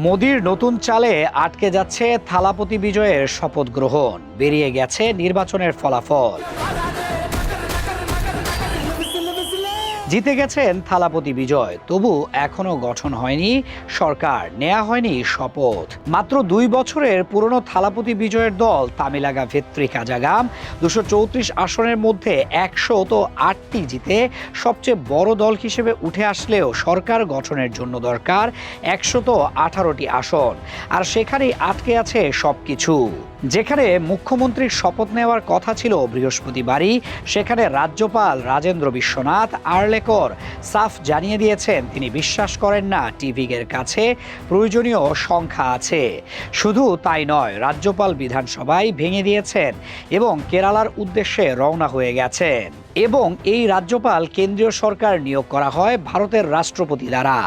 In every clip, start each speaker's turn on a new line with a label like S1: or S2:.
S1: মোদির নতুন চালে আটকে যাচ্ছে থালাপতি বিজয়ের শপথ গ্রহণ, বেরিয়ে গেছে নির্বাচনের ফলাফল। জিতে গেছেন থালাপতি বিজয়, তবু এখনো গঠন হয়নি সরকার, নেওয়া হয়নি শপথ। মাত্র 2 বছরের পুরনো থালাপতি বিজয়ের দল তামিলাগা ভেত্রি কাজাগাম 234 আসনের মধ্যে 108টি জিতে সবচেয়ে বড় দল হিসেবে উঠে আসলেও সরকার গঠনের জন্য দরকার 118টি আসন, আর সেখানেই আটকে আছে সবকিছু। যেখানে মুখ্যমন্ত্রীর শপথ নেওয়ার কথা ছিল বৃহস্পতিবারই, সেখানে রাজ্যপাল রাজেন্দ্র বিশ্বনাথ আর্লেকর সাফ জানিয়ে দিয়েছেন তিনি বিশ্বাস করেন না টিভিকের কাছে প্রয়োজনীয় সংখ্যা আছে। শুধু তাই নয়, রাজ্যপাল বিধানসভায় ভেঙে দিয়েছেন এবং কেরালার উদ্দেশ্যে রওনা হয়ে গেছেন। এবং এই রাজ্যপাল কেন্দ্রীয় সরকার নিয়োগ করা হয় ভারতের রাষ্ট্রপতি দ্বারা,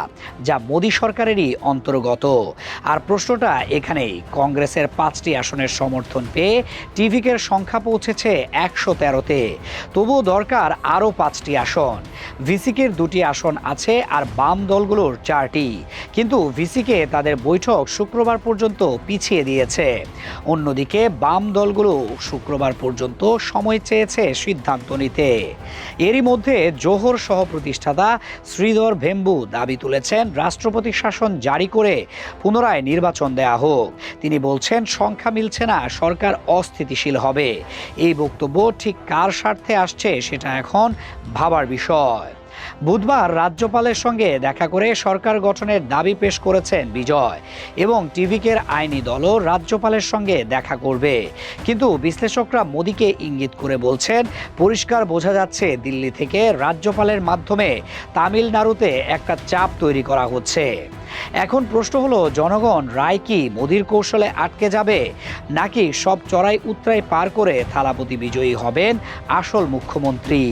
S1: যা মোদী সরকারেরই অন্তর্গত। আর প্রশ্নটা এখানেই, কংগ্রেসের 5টি আসনের সমর্থন পেয়ে টিভিকের সংখ্যা পৌঁছেছে 113-তে, তবুও দরকার আরও 5টি আসন। ভিসিকের 2টি আসন আছে আর বাম দলগুলোর 4টি, কিন্তু ভিসিকে তাদের বৈঠক শুক্রবার পর্যন্ত পিছিয়ে দিয়েছে। অন্যদিকে বাম দলগুলো শুক্রবার পর্যন্ত সময় চেয়েছে সিদ্ধান্ত নিতে। এরই মধ্যে জোহর সহ প্রতিষ্ঠাতা শ্রীধর ভেম্বু দাবি তুলেছেন রাষ্ট্রপতি শাসন জারি করে পুনরায় নির্বাচন দেয়া হোক। তিনি বলছেন সংখ্যা মিলছে না, সরকার অস্থিতিশীল হবে। এই বক্তব্য ঠিক কার স্বার্থে আসছে সেটা এখন ভাবার বিষয়। বুধবার রাজ্যপালের সঙ্গে দেখা করে সরকার গঠনের দাবি পেশ করেছেন বিজয়, এবং টিভিকের আইনি দলও রাজ্যপালের সঙ্গে দেখা করবে। কিন্তু বিশ্লেষকরা মোদীকে ইঙ্গিত করে বলছেন, পরিষ্কার বোঝা যাচ্ছে দিল্লি থেকে রাজ্যপালের মাধ্যমে তামিলনাড়ুতে একটা চাপ তৈরি করা হচ্ছে। এখন প্রশ্ন হলো, জনগণ রায় কি মোদীর কৌশলে আটকে যাবে, নাকি সব চড়াই উতরাই পার করে থালাপতি বিজয়ী হবেন আসল মুখ্যমন্ত্রী?